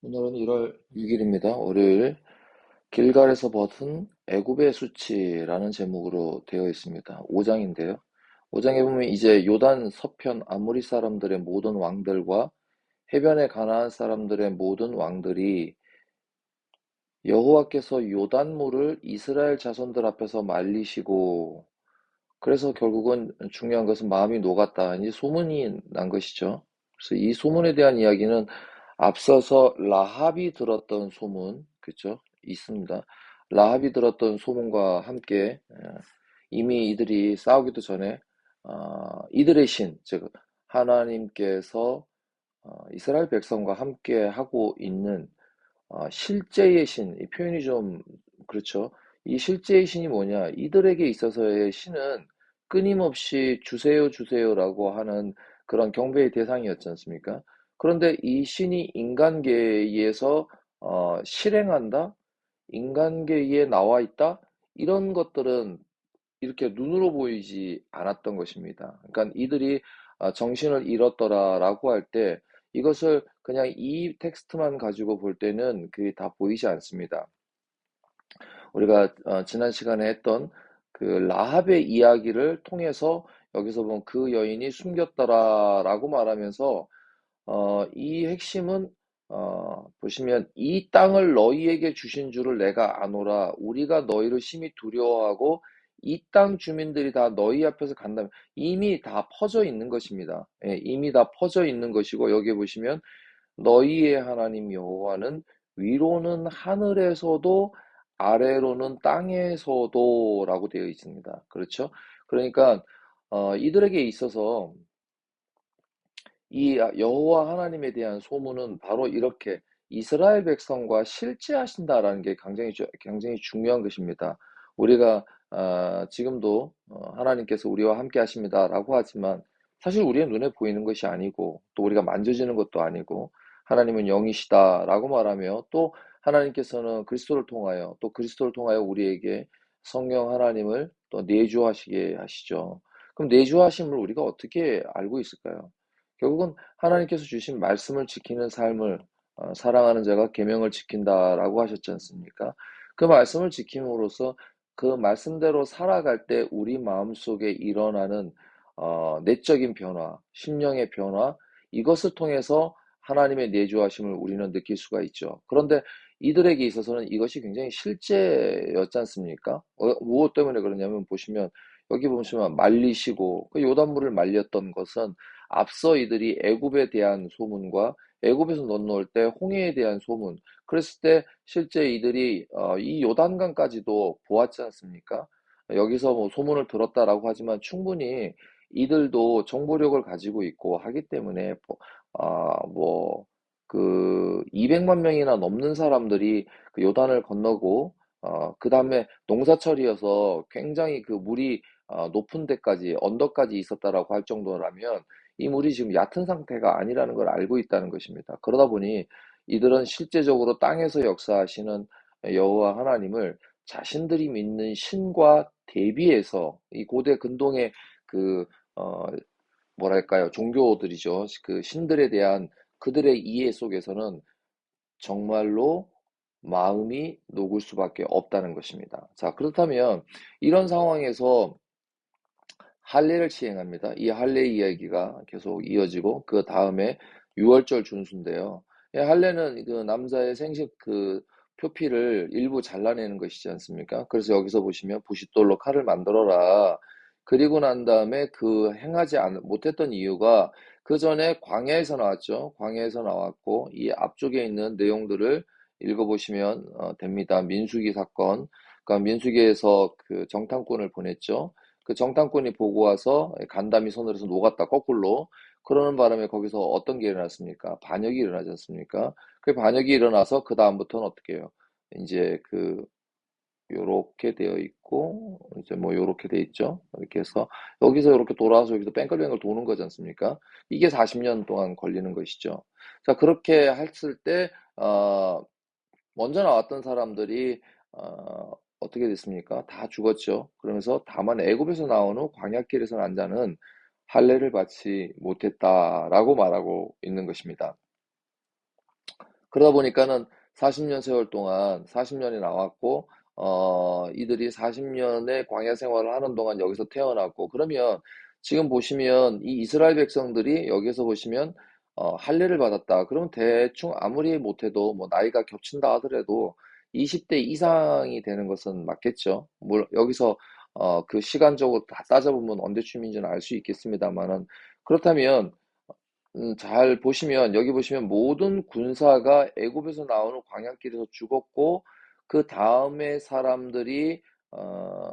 오늘은 1월 6일입니다. 월요일. 길갈에서 벗은 애굽의 수치라는 제목으로 되어 있습니다. 5장인데요. 5장에 보면 이제 요단 서편 아모리 사람들의 모든 왕들과 해변의 가나안 사람들의 모든 왕들이 여호와께서 요단물을 이스라엘 자손들 앞에서 말리시고, 그래서 결국은 중요한 것은 마음이 녹았다, 이제 소문이 난 것이죠. 그래서 이 소문에 대한 이야기는 앞서서 라합이 들었던 소문, 그죠? 있습니다. 라합이 들었던 소문과 함께 이미 이들이 싸우기도 전에 이들의 신, 즉 하나님께서 이스라엘 백성과 함께 하고 있는 실제의 신, 이 표현이 좀 그렇죠. 이 실제의 신이 뭐냐? 이들에게 있어서의 신은 끊임없이 주세요, 주세요라고 하는 그런 경배의 대상이었지 않습니까? 그런데 이 신이 인간계에서 실행한다? 인간계에 나와 있다? 이런 것들은 이렇게 눈으로 보이지 않았던 것입니다. 그러니까 이들이 정신을 잃었더라라고 할 때 이것을 그냥 이 텍스트만 가지고 볼 때는 그게 다 보이지 않습니다. 우리가 지난 시간에 했던 그 라합의 이야기를 통해서 여기서 보면 그 여인이 숨겼더라라고 말하면서 이 핵심은 보시면 이 땅을 너희에게 주신 줄을 내가 아노라. 우리가 너희를 심히 두려워하고 이 땅 주민들이 다 너희 앞에서 간다면 이미 다 퍼져 있는 것입니다. 예, 이미 다 퍼져 있는 것이고 여기 보시면 너희의 하나님 여호와는 위로는 하늘에서도 아래로는 땅에서도라고 되어 있습니다. 그렇죠? 그러니까 이들에게 있어서 이 여호와 하나님에 대한 소문은 바로 이렇게 이스라엘 백성과 실제하신다라는 게 굉장히 중요한 것입니다. 우리가 지금도 하나님께서 우리와 함께 하십니다라고 하지만 사실 우리의 눈에 보이는 것이 아니고 또 우리가 만져지는 것도 아니고 하나님은 영이시다라고 말하며 또 하나님께서는 그리스도를 통하여 우리에게 성령 하나님을 또 내주하시게 하시죠. 그럼 내주하심을 우리가 어떻게 알고 있을까요? 결국은 하나님께서 주신 말씀을 지키는 삶을 사랑하는 자가 계명을 지킨다라고 하셨지 않습니까? 그 말씀을 지킴으로써 그 말씀대로 살아갈 때 우리 마음속에 일어나는 내적인 변화, 심령의 변화, 이것을 통해서 하나님의 내주하심을 우리는 느낄 수가 있죠. 그런데 이들에게 있어서는 이것이 굉장히 실제였지 않습니까? 무엇 때문에 그러냐면 보시면 여기 보시면 말리시고 그 요단물을 말렸던 것은 앞서 이들이 애굽에 대한 소문과 애굽에서 건너올 때 홍해에 대한 소문, 그랬을 때 실제 이들이 이 요단강까지도 보았지 않습니까? 여기서 뭐 소문을 들었다라고 하지만 충분히 이들도 정보력을 가지고 있고 하기 때문에 그 200만 명이나 넘는 사람들이 그 요단을 건너고 그 다음에 농사철이어서 굉장히 그 물이 높은 데까지 언덕까지 있었다라고 할 정도라면 이 물이 지금 얕은 상태가 아니라는 걸 알고 있다는 것입니다. 그러다 보니 이들은 실제적으로 땅에서 역사하시는 여호와 하나님을 자신들이 믿는 신과 대비해서 이 고대 근동의 그 어, 뭐랄까요, 종교들이죠. 그 신들에 대한 그들의 이해 속에서는 정말로 마음이 녹을 수밖에 없다는 것입니다. 자, 그렇다면 이런 상황에서 할례를 시행합니다. 이 할례 이야기가 계속 이어지고 그 다음에 유월절 준수인데요. 이 할례는 그 남자의 생식 그 표피를 일부 잘라내는 것이지 않습니까? 그래서 여기서 보시면 부싯돌로 칼을 만들어라. 그리고 난 다음에 그 못했던 이유가 그 전에 광야에서 나왔죠. 광야에서 나왔고 이 앞쪽에 있는 내용들을 읽어보시면 됩니다. 민수기 사건. 그러니까 민수기에서 그 정탐꾼을 보냈죠. 그 정탐꾼이 보고 와서 간담이 손을 해서 녹았다, 거꾸로. 그러는 바람에 거기서 어떤 게 일어났습니까? 반역이 일어나지 않습니까? 그 반역이 일어나서 그 다음부터는 어떻게 해요? 이제 요렇게 되어 있고, 이제 뭐 요렇게 돼 있죠? 이렇게 해서 여기서 이렇게 돌아와서 여기서 뱅글뱅글 도는 거지 않습니까? 이게 40년 동안 걸리는 것이죠. 자, 그렇게 했을 때 먼저 나왔던 사람들이 어떻게 됐습니까? 다 죽었죠. 그러면서 다만 애굽에서 나온 후 광야길에서 난 자는 할례를 받지 못했다라고 말하고 있는 것입니다. 그러다 보니까는 40년 세월 동안 40년이 나왔고, 이들이 40년의 광야 생활을 하는 동안 여기서 태어났고, 그러면 지금 보시면 이 이스라엘 백성들이 여기서 보시면 할례를 받았다. 그러면 대충 아무리 못해도 뭐 나이가 겹친다 하더라도 20대 이상이 되는 것은 맞겠죠. 물 여기서 그 시간적으로 다 따져보면 언제쯤인지는 알 수 있겠습니다만은, 그렇다면 잘 보시면 여기 보시면 모든 군사가 애굽에서 나오는 광야길에서 죽었고, 그 다음에 사람들이 어,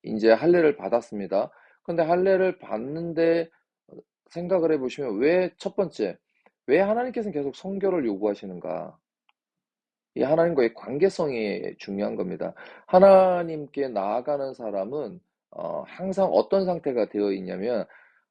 이제 할례를 받았습니다. 근데 할례를 받는데 생각을 해보시면, 왜 첫 번째, 왜 하나님께서는 계속 성결을 요구하시는가? 이 하나님과의 관계성이 중요한 겁니다. 하나님께 나아가는 사람은 항상 어떤 상태가 되어 있냐면,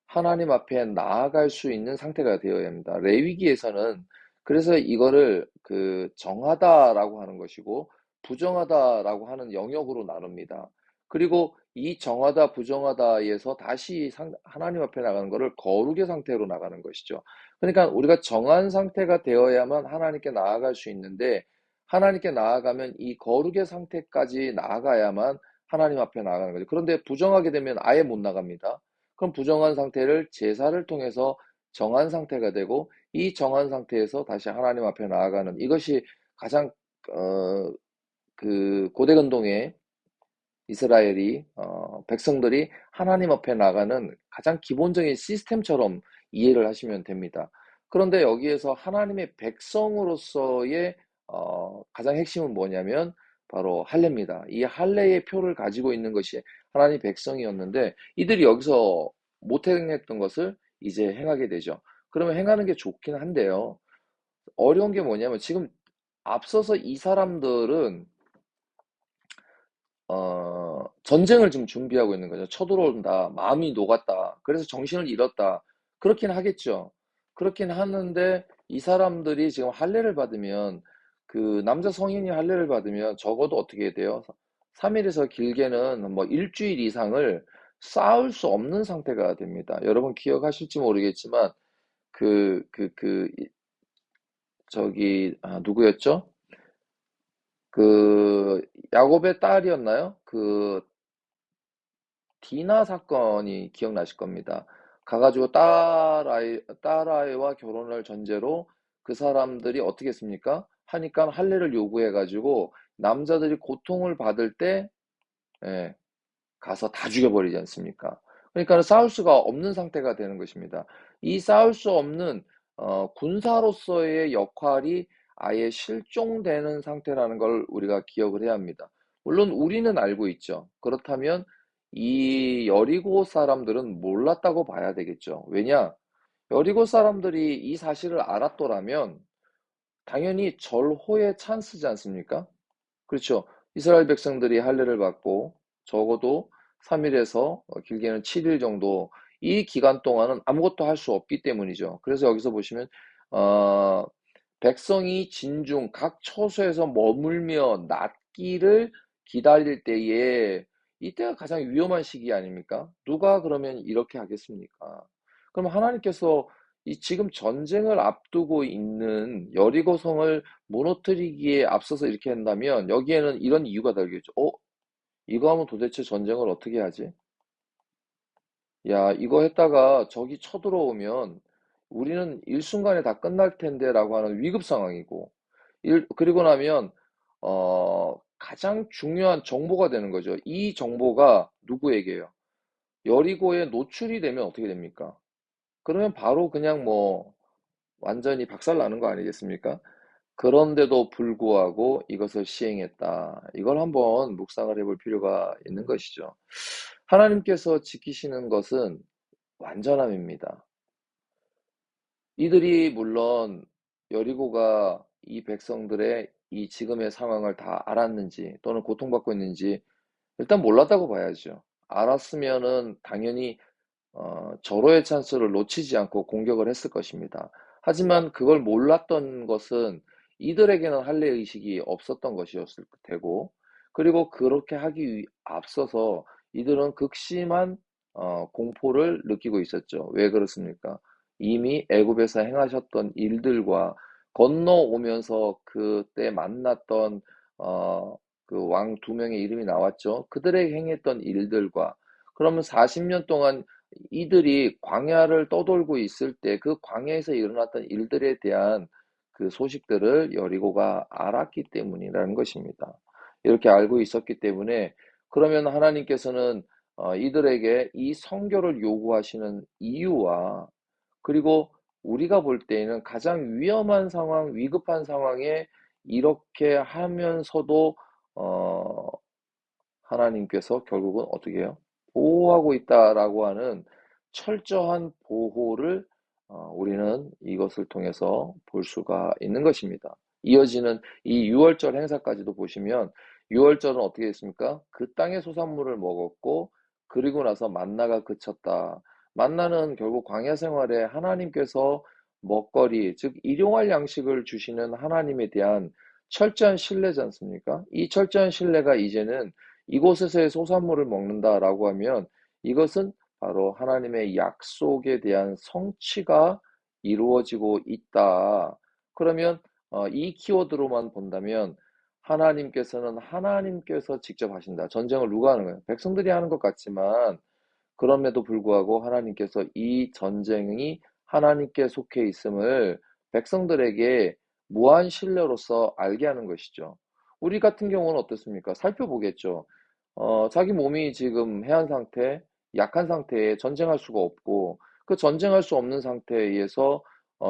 하나님 앞에 나아갈 수 있는 상태가 되어야 합니다. 레위기에서는 그래서 이거를 그 정하다라고 하는 것이고 부정하다라고 하는 영역으로 나눕니다. 그리고 이 정하다 부정하다에서 다시 하나님 앞에 나가는 것을 거룩의 상태로 나가는 것이죠. 그러니까 우리가 정한 상태가 되어야만 하나님께 나아갈 수 있는데, 하나님께 나아가면 이 거룩의 상태까지 나아가야만 하나님 앞에 나아가는 거죠. 그런데 부정하게 되면 아예 못 나갑니다. 그럼 부정한 상태를 제사를 통해서 정한 상태가 되고, 이 정한 상태에서 다시 하나님 앞에 나아가는, 이것이 가장 어, 그 고대근동의 이스라엘이 백성들이 하나님 앞에 나가는 가장 기본적인 시스템처럼 이해를 하시면 됩니다. 그런데 여기에서 하나님의 백성으로서의 가장 핵심은 뭐냐면 바로 할례입니다. 이 할례의 표를 가지고 있는 것이 하나님 백성이었는데, 이들이 여기서 못 행했던 것을 이제 행하게 되죠. 그러면 행하는 게 좋긴 한데요. 어려운 게 뭐냐면, 지금 앞서서 이 사람들은 전쟁을 지금 준비하고 있는 거죠. 쳐들어온다. 마음이 녹았다. 그래서 정신을 잃었다. 그렇긴 하겠죠. 그렇긴 하는데, 이 사람들이 지금 할례를 받으면, 그 남자 성인이 할례를 받으면 적어도 어떻게 돼요? 3일에서 길게는 뭐 일주일 이상을 싸울 수 없는 상태가 됩니다. 여러분 기억하실지 모르겠지만, 누구였죠? 그 야곱의 딸이었나요? 그 디나 사건이 기억나실 겁니다. 가가지고 딸아이와 결혼을 전제로 그 사람들이 어떻게 했습니까? 하니까 할례를 요구해가지고 남자들이 고통을 받을 때, 예, 가서 다 죽여버리지 않습니까? 그러니까 싸울 수가 없는 상태가 되는 것입니다. 이 싸울 수 없는 군사로서의 역할이 아예 실종되는 상태라는 걸 우리가 기억을 해야 합니다. 물론 우리는 알고 있죠. 그렇다면 이 여리고 사람들은 몰랐다고 봐야 되겠죠. 왜냐? 여리고 사람들이 이 사실을 알았더라면 당연히 절호의 찬스지 않습니까? 그렇죠. 이스라엘 백성들이 할례를 받고 적어도 3일에서 길게는 7일 정도, 이 기간 동안은 아무것도 할 수 없기 때문이죠. 그래서 여기서 보시면 어, 백성이 진중 각 처소에서 머물며 낫기를 기다릴 때에, 이때가 가장 위험한 시기 아닙니까? 누가 그러면 이렇게 하겠습니까? 그럼 하나님께서 이 지금 전쟁을 앞두고 있는 여리고성을 무너뜨리기에 앞서서 이렇게 한다면 여기에는 이런 이유가 달겠죠. 이거 하면 도대체 전쟁을 어떻게 하지? 야, 이거 했다가 적이 쳐들어오면 우리는 일순간에 다 끝날 텐데라고 하는 위급 상황이고, 그리고 나면 가장 중요한 정보가 되는 거죠. 이 정보가 누구에게요? 여리고에 노출이 되면 어떻게 됩니까? 그러면 바로 그냥 뭐 완전히 박살 나는 거 아니겠습니까? 그런데도 불구하고 이것을 시행했다. 이걸 한번 묵상을 해볼 필요가 있는 것이죠. 하나님께서 지키시는 것은 완전함입니다. 이들이 물론 여리고가 이 백성들의 이 지금의 상황을 다 알았는지 또는 고통받고 있는지 일단 몰랐다고 봐야죠. 알았으면은 당연히 절호의 찬스를 놓치지 않고 공격을 했을 것입니다. 하지만 그걸 몰랐던 것은 이들에게는 할례 의식이 없었던 것이었을 테고, 그리고 그렇게 앞서서 이들은 극심한 공포를 느끼고 있었죠. 왜 그렇습니까? 이미 애굽에서 행하셨던 일들과 건너오면서 그때 만났던 어, 그 왕 두 명의 이름이 나왔죠. 그들에게 행했던 일들과 그러면 40년 동안 이들이 광야를 떠돌고 있을 때 그 광야에서 일어났던 일들에 대한 그 소식들을 여리고가 알았기 때문이라는 것입니다. 이렇게 알고 있었기 때문에 그러면 하나님께서는 이들에게 이 선교를 요구하시는 이유와 그리고 우리가 볼 때에는 가장 위험한 상황, 위급한 상황에 이렇게 하면서도 어, 하나님께서 결국은 어떻게 해요? 보호하고 있다라고 하는 철저한 보호를 우리는 이것을 통해서 볼 수가 있는 것입니다. 이어지는 이 유월절 행사까지도 보시면 유월절은 어떻게 됐습니까? 그 땅의 소산물을 먹었고 그리고 나서 만나가 그쳤다. 만나는 결국 광야 생활에 하나님께서 먹거리, 즉 일용할 양식을 주시는 하나님에 대한 철저한 신뢰지 않습니까? 이 철저한 신뢰가 이제는 이곳에서의 소산물을 먹는다라고 하면 이것은 바로 하나님의 약속에 대한 성취가 이루어지고 있다. 그러면 이 키워드로만 본다면 하나님께서는 하나님께서 직접 하신다. 전쟁을 누가 하는 거예요? 백성들이 하는 것 같지만 그럼에도 불구하고 하나님께서 이 전쟁이 하나님께 속해 있음을 백성들에게 무한 신뢰로서 알게 하는 것이죠. 우리 같은 경우는 어떻습니까? 살펴보겠죠. 자기 몸이 지금 해한 상태, 약한 상태에 전쟁할 수가 없고 그 전쟁할 수 없는 상태에 의해서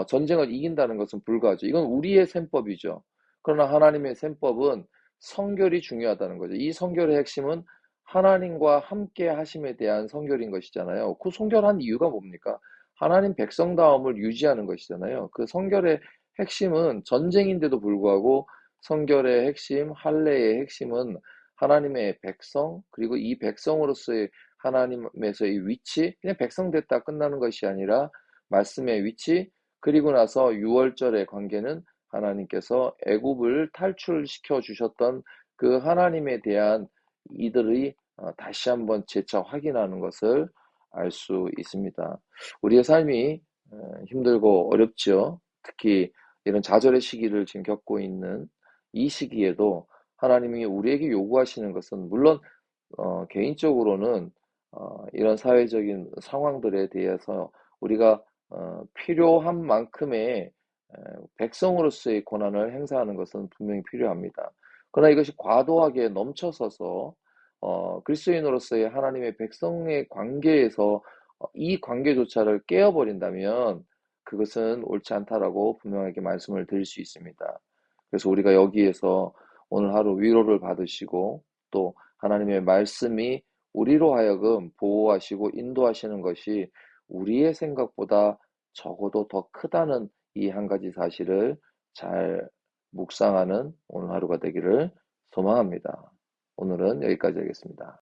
전쟁을 이긴다는 것은 불가하죠. 이건 우리의 셈법이죠. 그러나 하나님의 셈법은 성결이 중요하다는 거죠. 이 성결의 핵심은 하나님과 함께 하심에 대한 성결인 것이잖아요. 그 성결한 이유가 뭡니까? 하나님 백성다움을 유지하는 것이잖아요. 그 성결의 핵심은 전쟁인데도 불구하고 성결의 핵심, 할례의 핵심은 하나님의 백성, 그리고 이 백성으로서의 하나님에서의 위치, 그냥 백성 됐다 끝나는 것이 아니라 말씀의 위치, 그리고 나서 유월절의 관계는 하나님께서 애굽을 탈출시켜 주셨던 그 하나님에 대한 이들의 다시 한번 재차 확인하는 것을 알 수 있습니다. 우리의 삶이 힘들고 어렵지요. 특히 이런 좌절의 시기를 지금 겪고 있는 이 시기에도 하나님이 우리에게 요구하시는 것은 물론 개인적으로는 이런 사회적인 상황들에 대해서 우리가 필요한 만큼의 백성으로서의 권한을 행사하는 것은 분명히 필요합니다. 그러나 이것이 과도하게 넘쳐서서 그리스도인으로서의 하나님의 백성의 관계에서 이 관계조차를 깨어버린다면 그것은 옳지 않다라고 분명하게 말씀을 드릴 수 있습니다. 그래서 우리가 여기에서 오늘 하루 위로를 받으시고 또 하나님의 말씀이 우리로 하여금 보호하시고 인도하시는 것이 우리의 생각보다 적어도 더 크다는 이 한 가지 사실을 잘 묵상하는 오늘 하루가 되기를 소망합니다. 오늘은 여기까지 하겠습니다.